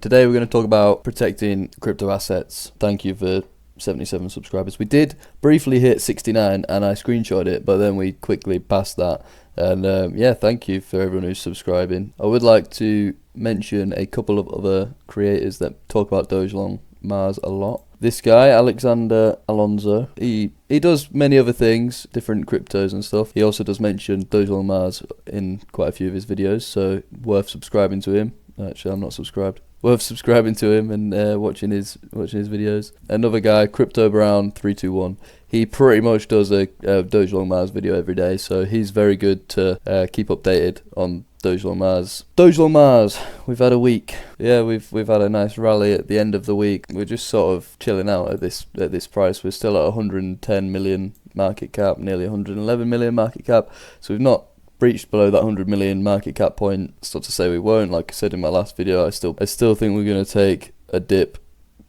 Today we're going to talk about protecting crypto assets. Thank you for 77 subscribers. We did briefly hit 69 and I screenshot it, but then we quickly passed that. And yeah, thank you for everyone who's subscribing. I would like to mention a couple of other creators that talk about Dogelong Mars a lot. This guy, Alonzo, he does many other things, different cryptos and stuff. He also does mention Dogelong Mars in quite a few of his videos, so worth subscribing to him. Actually, I'm not subscribed. Worth subscribing to him and watching his videos. Another guy, Crypto Brown 321. He pretty much does a Dogelong Mars video every day, so he's very good to keep updated on Dogelong Mars. Dogelong Mars, we've had a week. Yeah, we've had a nice rally at the end of the week. We're just sort of chilling out at this price. We're still at 110 million market cap, nearly 111 million market cap. So we've not breached below that 100 million market cap point. It's not to say we won't. Like I said in my last video, I still think we're going to take a dip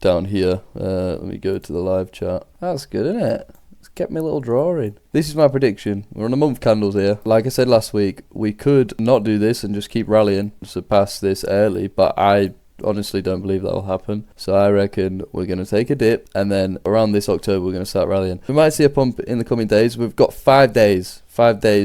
down here. Let me go to the live chat. That's good, isn't it? It's kept me a little drawing. This is my prediction. We're on a month candles here. Like I said last week, we could not do this and just keep rallying, surpass this early, but I honestly don't believe that will happen. So I reckon we're going to take a dip, and then around this October we're going to start rallying. We might see a pump in the coming days. We've got 5 days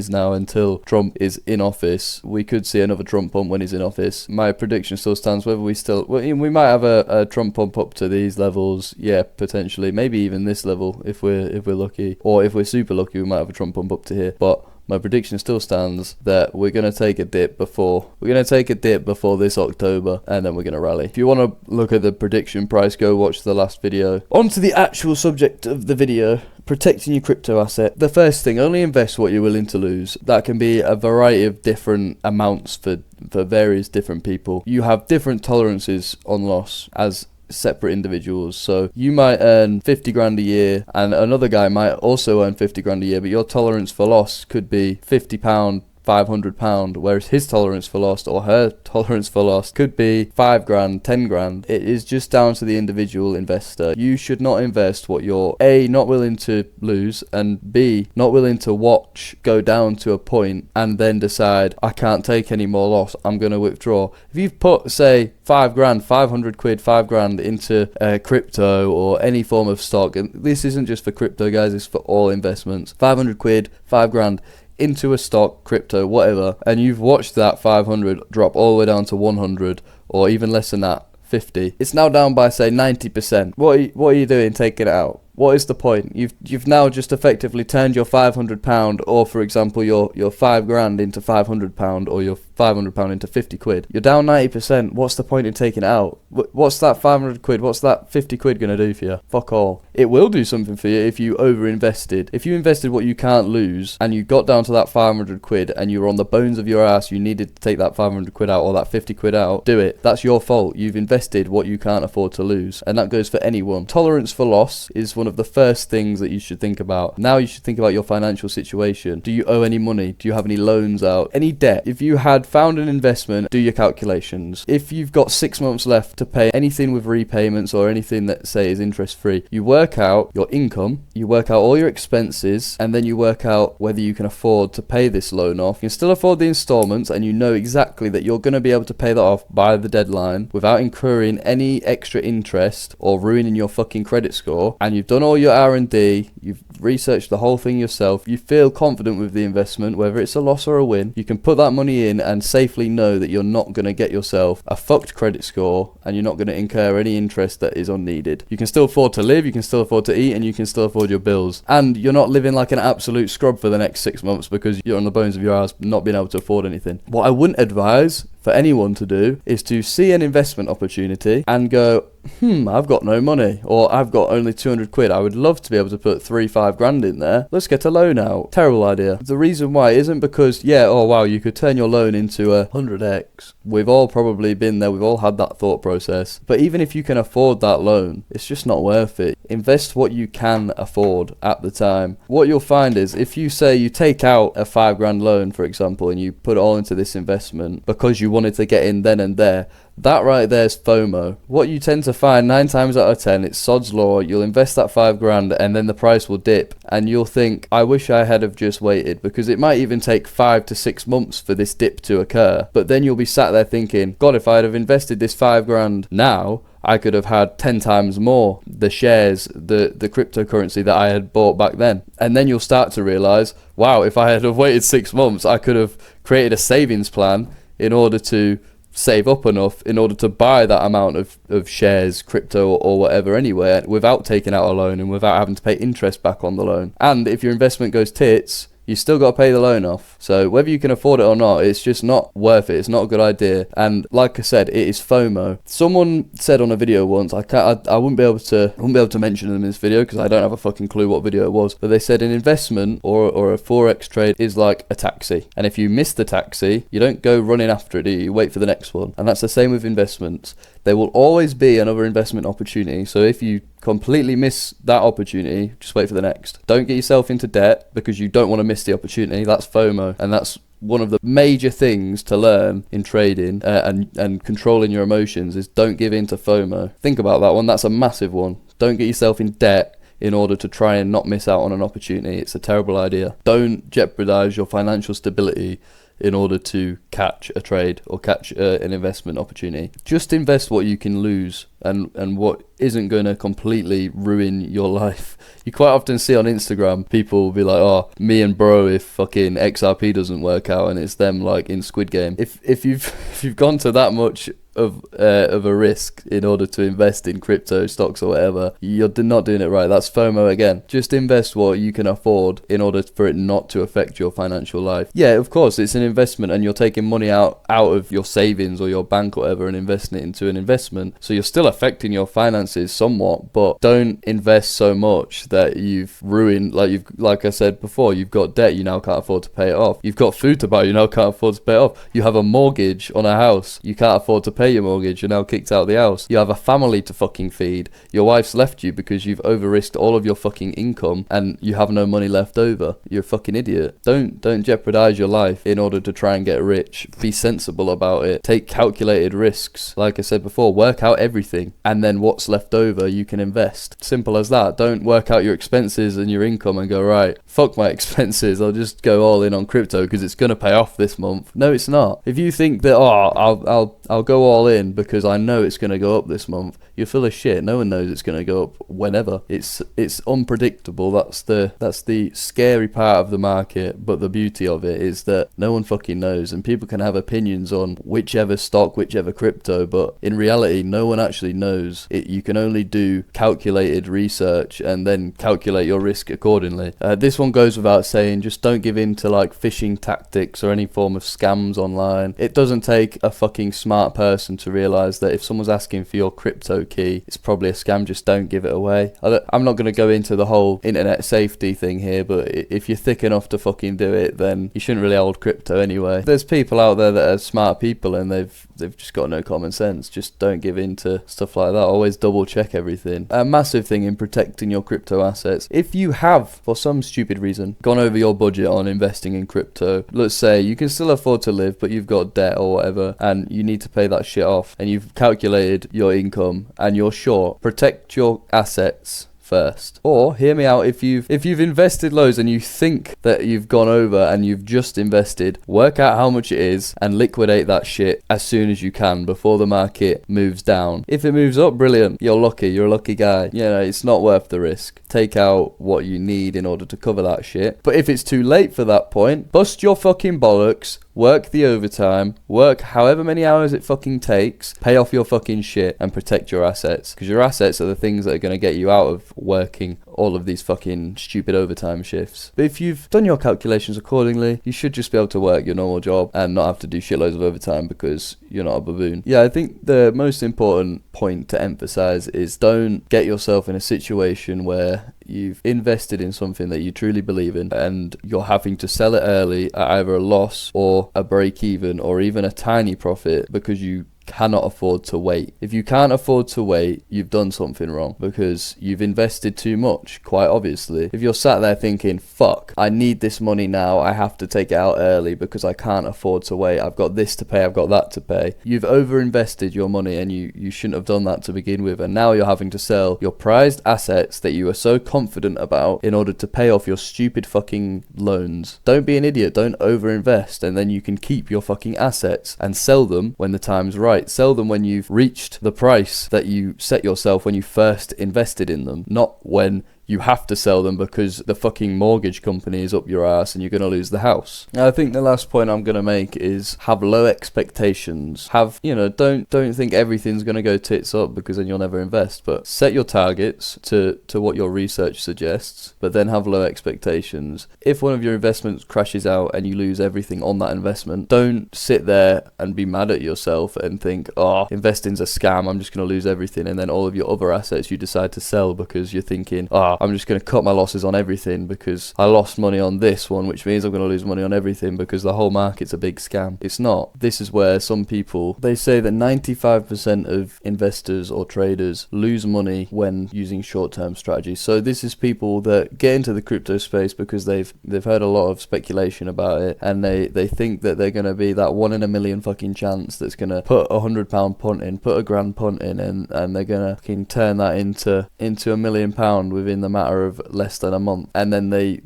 now until Trump is in office. We could see another Trump pump when he's in office. My prediction still stands. Whether we might have a Trump pump up to these levels, yeah, potentially, maybe even this level if we're lucky, or if we're super lucky, we might have a Trump pump up to here. But my prediction still stands that we're going to take a dip before this October, and then we're going to rally. If you want to look at the prediction price, go watch the last video. On to the actual subject of the video, protecting your crypto asset. The first thing, only invest what you're willing to lose. That can be a variety of different amounts for various different people. You have different tolerances on loss as separate individuals. So you might earn 50 grand a year and another guy might also earn 50 grand a year, but your tolerance for loss could be £50, £500, whereas his tolerance for loss or her tolerance for loss could be 5 grand, 10 grand. It is just down to the individual investor. You should not invest what you're A, not willing to lose, and B, not willing to watch go down to a point and then decide, I can't take any more loss, I'm going to withdraw. If you've put, say, 5 grand, 500 quid, 5 grand into crypto or any form of stock, and this isn't just for crypto, guys, it's for all investments, 500 quid, 5 grand, into a stock, crypto, whatever, and you've watched that 500 drop all the way down to 100 or even less than that, 50. It's now down by, say, 90%. What are you doing taking it out? What is the point? You've now just effectively turned your £500, or for example your 5 grand into £500, or your £500 into 50 quid. You're down 90%. What's the point in taking it out? What's that 500 quid? What's that 50 quid gonna do for you? Fuck all. It will do something for you if you over-invested. If you invested what you can't lose and you got down to that 500 quid and you were on the bones of your ass, you needed to take that 500 quid out or that 50 quid out, do it. That's your fault. You've invested what you can't afford to lose, and that goes for anyone. Tolerance for loss is one of the first things that you should think about. Now you should think about your financial situation. Do you owe any money? Do you have any loans out? Any debt? If you had found an investment, do your calculations. If you've got 6 months left to pay anything with repayments or anything that, say, is interest free, you work out your income, you work out all your expenses, and then you work out whether you can afford to pay this loan off. You can still afford the installments, and you know exactly that you're going to be able to pay that off by the deadline without incurring any extra interest or ruining your fucking credit score, and you've done all your R&D, you've researched the whole thing yourself, you feel confident with the investment, whether it's a loss or a win, you can put that money in and safely know that you're not going to get yourself a fucked credit score and you're not going to incur any interest that is unneeded. You can still afford to live, you can still afford to eat, and you can still afford your bills. And you're not living like an absolute scrub for the next 6 months because you're on the bones of your ass not being able to afford anything. What I wouldn't advise for anyone to do is to see an investment opportunity and go, I've got no money, or I've got only 200 quid. I would love to be able to put 5 grand in there. Let's get a loan out. Terrible idea. The reason why isn't because, you could turn your loan into a 100x. We've all probably been there. We've all had that thought process. But even if you can afford that loan, it's just not worth it. Invest what you can afford at the time. What you'll find is if you say you take out a 5 grand loan, for example, and you put it all into this investment because you wanted to get in then and there, That right there's FOMO. What you tend to find 9 times out of 10, it's sod's law. You'll invest that $5,000 and then the price will dip and you'll think, I wish I had have just waited, because it might even take 5 to 6 months for this dip to occur. But then you'll be sat there thinking, God, if I'd have invested this $5,000 now, I could have had 10 times more the shares, the cryptocurrency that I had bought back then. And then you'll start to realize, wow, if I had have waited 6 months, I could have created a savings plan in order to save up enough in order to buy that amount of shares, crypto or whatever anyway, without taking out a loan and without having to pay interest back on the loan. And if your investment goes tits, you still got to pay the loan off. So whether you can afford it or not, it's just not worth it. It's not a good idea. And like I said, it is FOMO. Someone said on a video once, I wouldn't be able to mention them in this video because I don't have a fucking clue what video it was. But they said an investment or a forex trade is like a taxi. And if you miss the taxi, you don't go running after it, do you? You wait for the next one. And that's the same with investments. There will always be another investment opportunity. So if you completely miss that opportunity, just wait for the next. Don't get yourself into debt because you don't want to miss the opportunity. That's FOMO, and that's one of the major things to learn in trading and controlling your emotions is don't give in to FOMO. Think about that one. That's a massive one. Don't get yourself in debt in order to try and not miss out on an opportunity. It's a terrible idea. Don't jeopardize your financial stability in order to catch a trade or catch an investment opportunity. Just invest what you can lose and what isn't going to completely ruin your life. You quite often see on Instagram people will be like, oh, me and bro if fucking XRP doesn't work out, and it's them like in Squid Game. If you've gone to that much of a risk in order to invest in crypto stocks or whatever, you're not doing it right. That's FOMO again. Just invest what you can afford in order for it not to affect your financial life. Yeah, of course, it's an investment and you're taking money out of your savings or your bank or whatever and investing it into an investment. So you're still affecting your finances somewhat, but don't invest so much that you've ruined, like I said before, you've got debt, you now can't afford to pay it off. You've got food to buy, you now can't afford to pay it off. You have a mortgage on a house, you can't afford to pay your mortgage, you're now kicked out of the house. You have a family to fucking feed. Your wife's left you because you've over-risked all of your fucking income and you have no money left over. You're a fucking idiot. Don't jeopardize your life in order to try and get rich. Be sensible about it. Take calculated risks. Like I said before, work out everything and then what's left over you can invest. Simple as that. Don't work out your expenses and your income and go, right, fuck my expenses, I'll just go all in on crypto because it's going to pay off this month. No, it's not. If you think that, I'll go all in because I know it's going to go up this month, you're full of shit. No one knows it's going to go up whenever. It's unpredictable. That's the scary part of the market, but the beauty of it is that no one fucking knows, and people can have opinions on whichever stock, whichever crypto, but in reality no one actually knows. You can only do calculated research and then calculate your risk accordingly. This one goes without saying, just don't give in to like phishing tactics or any form of scams online. It doesn't take a fucking smart person to realize that if someone's asking for your crypto key, it's probably a scam. Just don't give it away. I'm not going to go into the whole internet safety thing here, but if you're thick enough to fucking do it, then you shouldn't really hold crypto anyway. There's people out there that are smart people and they've just got no common sense. Just don't give in to stuff like that. Always double check everything. A massive thing in protecting your crypto assets. If you have, for some stupid reason, gone over your budget on investing in crypto, let's say you can still afford to live, but you've got debt or whatever, and you need to pay that shit off, and you've calculated your income and you're short, protect your assets first. Or hear me out, if you've invested loads and you think that you've gone over and you've just invested, work out how much it is and liquidate that shit as soon as you can before the market moves down. If it moves up, brilliant, you're lucky, you're a lucky guy. You know, it's not worth the risk. Take out what you need in order to cover that shit. But if it's too late for that point, bust your fucking bollocks, work the overtime, work however many hours it fucking takes, pay off your fucking shit and protect your assets. Because your assets are the things that are going to get you out of working all of these fucking stupid overtime shifts. But if you've done your calculations accordingly, you should just be able to work your normal job and not have to do shitloads of overtime because you're not a baboon. Yeah, I think the most important point to emphasize is don't get yourself in a situation where you've invested in something that you truly believe in and you're having to sell it early at either a loss or a break even or even a tiny profit because you cannot afford to wait. If you can't afford to wait, you've done something wrong, because you've invested too much, quite obviously. If you're sat there thinking, fuck, I need this money now, I have to take it out early because I can't afford to wait, I've got this to pay, I've got that to pay, you've overinvested your money, and you shouldn't have done that to begin with, and now you're having to sell your prized assets that you are so confident about in order to pay off your stupid fucking loans. Don't be an idiot, don't overinvest, and then you can keep your fucking assets and sell them when the time's right. Sell them when you've reached the price that you set yourself when you first invested in them, not when you have to sell them because the fucking mortgage company is up your ass and you're going to lose the house. Now, I think the last point I'm going to make is have low expectations. Don't think everything's going to go tits up, because then you'll never invest, but set your targets to what your research suggests, but then have low expectations. If one of your investments crashes out and you lose everything on that investment, don't sit there and be mad at yourself and think, oh, investing's a scam, I'm just going to lose everything, and then all of your other assets you decide to sell because you're thinking, oh, I'm just going to cut my losses on everything because I lost money on this one, which means I'm going to lose money on everything because the whole market's a big scam. It's not. This is where some people, they say that 95% of investors or traders lose money when using short-term strategies. So this is people that get into the crypto space because they've heard a lot of speculation about it, and they think that they're going to be that 1 in a million fucking chance that's going to put £100 punt in, put £1,000 punt in, and they're going to fucking turn that into £1 million within the matter of less than a month, and then they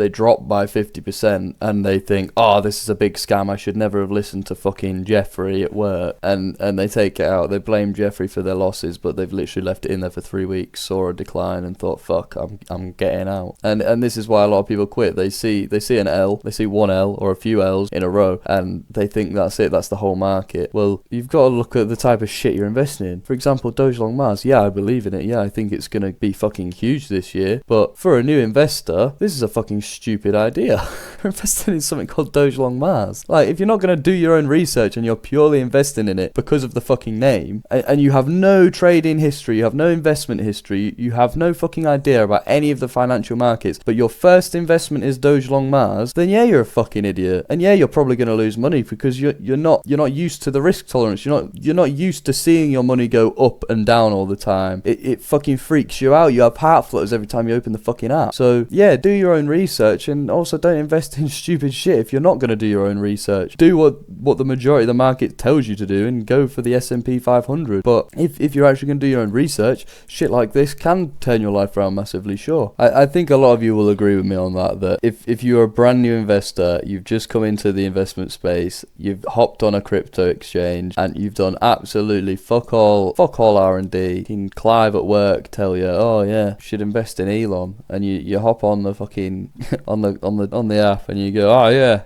drop by 50%, and they think, oh, this is a big scam, I should never have listened to fucking Jeffrey at work, and they take it out, they blame Jeffrey for their losses, but they've literally left it in there for 3 weeks, saw a decline and thought, fuck, I'm getting out. And this is why a lot of people quit. They see an L, they see one L or a few L's in a row, and they think that's it, that's the whole market. Well, you've got to look at the type of shit you're investing in. For example, Doge Long Mars, yeah, I believe in it, yeah, I think it's gonna be fucking huge this year, but for a new investor, this is a fucking stupid idea. You're investing in something called Doge Long Mars. Like, if you're not going to do your own research and you're purely investing in it because of the fucking name, and you have no trading history, you have no investment history, you have no fucking idea about any of the financial markets, but your first investment is Doge Long Mars, then yeah, you're a fucking idiot, and yeah, you're probably going to lose money because you're not used to the risk tolerance. You're not used to seeing your money go up and down all the time. It fucking freaks you out. You have heart flutters every time you open the fucking app. So yeah, do your own research, and also don't invest in stupid shit if you're not going to do your own research. Do what the majority of the market tells you to do and go for the S&P 500. But if you're actually going to do your own research, shit like this can turn your life around massively, sure. I think a lot of you will agree with me on that if you're a brand new investor, you've just come into the investment space, you've hopped on a crypto exchange, and you've done absolutely fuck all R&D. Clive at work tell you, oh yeah, you should invest in Elon, and you hop on the fucking on the app and you go, oh yeah,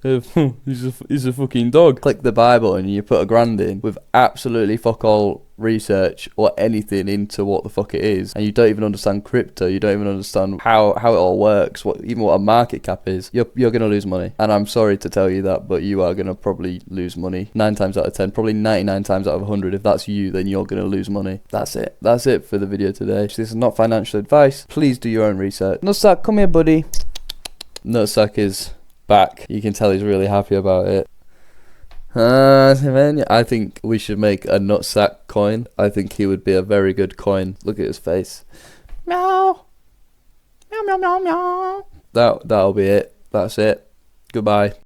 he's a fucking dog. Click the buy button and you put £1,000 in with absolutely fuck all research or anything into what the fuck it is, and you don't even understand crypto, you don't even understand how it all works, what a market cap is, you're gonna lose money. And I'm sorry to tell you that, but you are gonna probably lose money 9 times out of 10, probably 99 times out of 100. If that's you, then you're gonna lose money. That's it for the video today. This is not financial advice. Please do your own research. Nutsack, come here, buddy. Nutsack is back. You can tell he's really happy about it. I think we should make a nutsack coin. I think he would be a very good coin. Look at his face. Meow. Meow, meow, meow, meow. That'll be it. That's it. Goodbye.